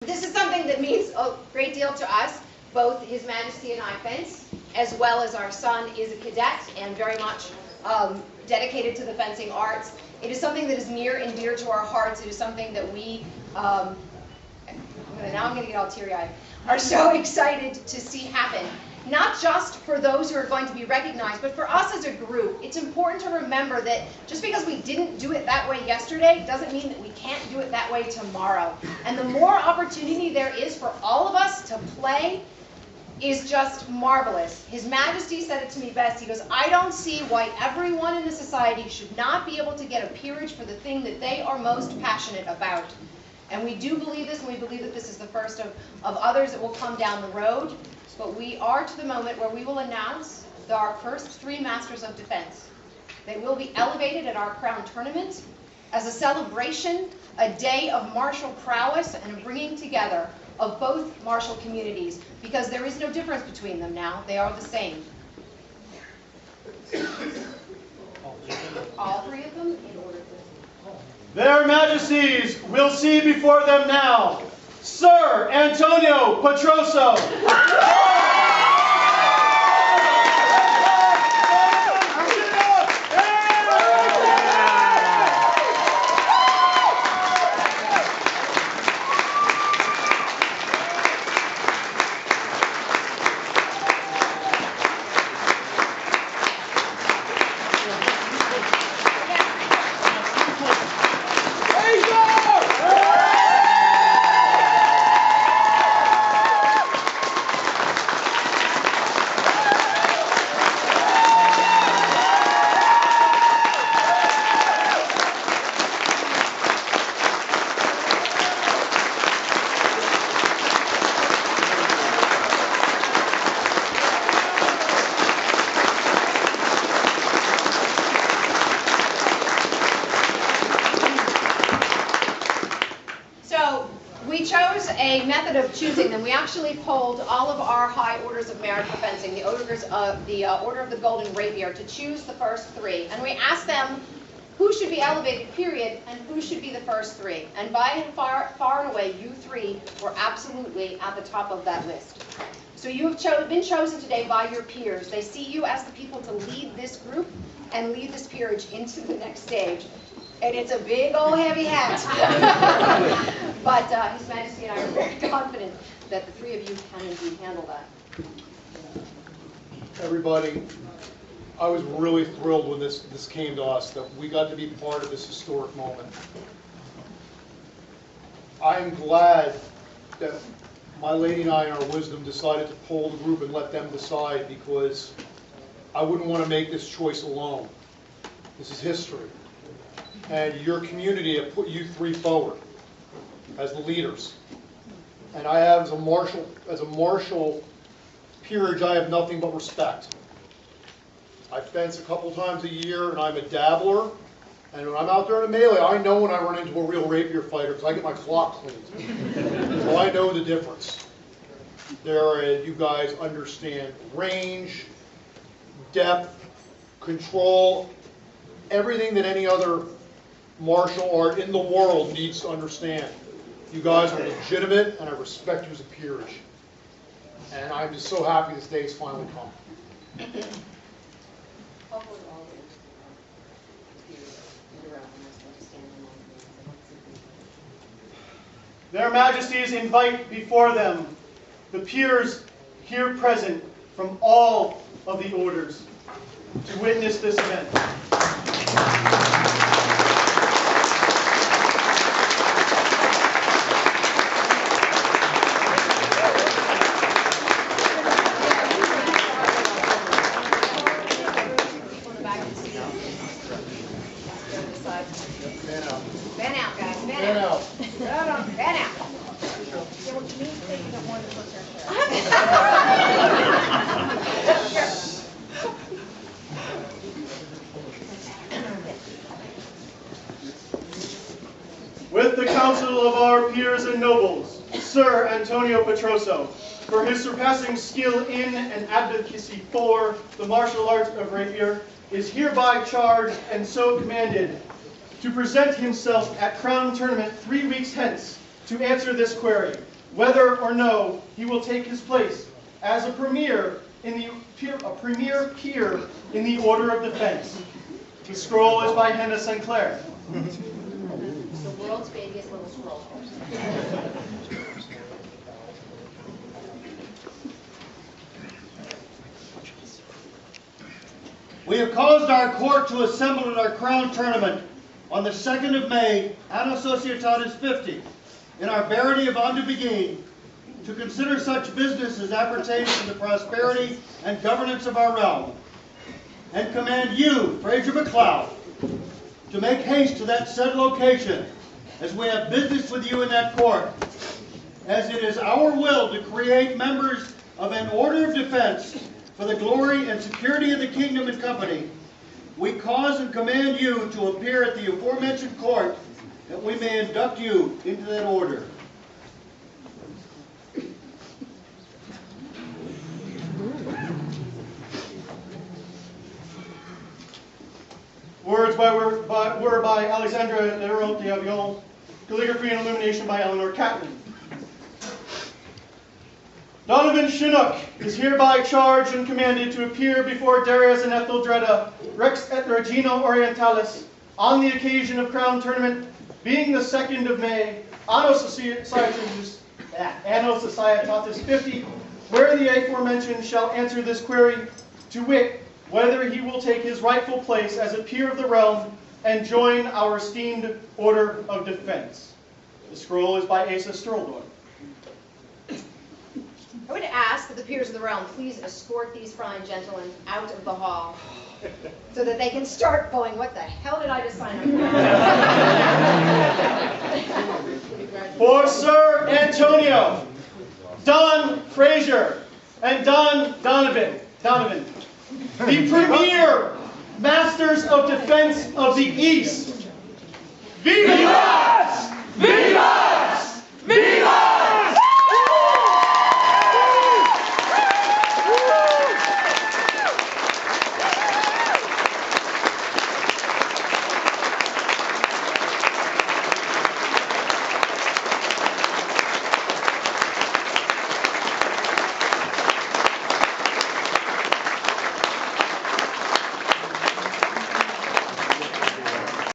This is something that means a great deal to us. Both His Majesty and I fence, as well as our son is a cadet and very much dedicated to the fencing arts. It is something that is near and dear to our hearts. It is something that we, now I'm going to get all teary-eyed, are so excited to see happen. Not just for those who are going to be recognized, but for us as a group. It's important to remember that just because we didn't do it that way yesterday doesn't mean that we can't do it that way tomorrow. And the more opportunity there is for all of us to play is just marvelous. His Majesty said it to me best. He goes, I don't see why everyone in the society should not be able to get a peerage for the thing that they are most passionate about. And we do believe this, and we believe that this is the first of others that will come down the road. But we are to the moment where we will announce our first 3 Masters of Defense. They will be elevated at our Crown Tournament as a celebration, a day of martial prowess and a bringing together of both martial communities, because there is no difference between them now. They are the same. All 3 of them in order. Their Majesties will see before them now Sir Antonio Petroso. We chose a method of choosing them. We actually polled all of our high orders of merit for fencing, the orders of the Order of the Golden Rapier, to choose the first 3. And we asked them who should be elevated, period, and who should be the first 3. And by and far and away, you 3 were absolutely at the top of that list. So you have been chosen today by your peers. They see you as the people to lead this group and lead this peerage into the next stage. And it's a big old heavy hat. But His Majesty and I are very confident that the 3 of you can indeed handle that. Everybody, I was really thrilled when this came to us, that we got to be part of this historic moment. I'm glad that my lady and I, in our wisdom, decided to poll the group and let them decide, because I wouldn't want to make this choice alone. This is history. And your community have put you 3 forward as the leaders. And I have, as a martial peerage, I have nothing but respect. I fence a couple times a year, and I'm a dabbler. And when I'm out there in a melee, I know when I run into a real rapier fighter, because I get my clock cleaned. So I know the difference. You guys understand range, depth, control, everything that any other martial art in the world needs to understand. You guys are legitimate, and I respect you as a peerage. And I'm just so happy this day has finally come. Their Majesties invite before them the peers here present from all of the orders to witness this event. Fan out, guys. Fan out. Fan out. With the counsel of our peers and nobles, Sir Antonio Petroso, for his surpassing skill in and advocacy for the martial art of rapier, is hereby charged and so commanded to present himself at Crown Tournament 3 weeks hence to answer this query. whether or no he will take his place as a premier peer in the Order of Defense. The scroll is by Hannah Sinclair. The world's babiest little scroll. We have caused our court to assemble at our crown tournament on the 2nd of May, Anno Societatis 50, in our barony of Andubigine, to consider such business as appertains to the prosperity and governance of our realm, and command you, Fraser MacLeod, to make haste to that said location, as we have business with you in that court, as it is our will to create members of an order of defense for the glory and security of the kingdom and company. We cause and command you to appear at the aforementioned court, that we may induct you into that order. Words were by Alexandra Leroux d'Avion. Calligraphy and illumination by Eleanor Catlin. Donovan Chinook is hereby charged and commanded to appear before Darius and Etheldreda, Rex et Regina Orientalis, on the occasion of Crown Tournament, being the 2nd of May, Anno Societatis 50, where the aforementioned shall answer this query, to wit, whether he will take his rightful place as a peer of the realm and join our esteemed Order of Defense. The scroll is by Asa Sturldorn. I would ask that the peers of the realm please escort these fine gentlemen out of the hall so that they can start going, what the hell did I just sign up for? For Sir Antonio, Don Fraser, and Don Donovan, the premier Masters of Defense of the East. Viva!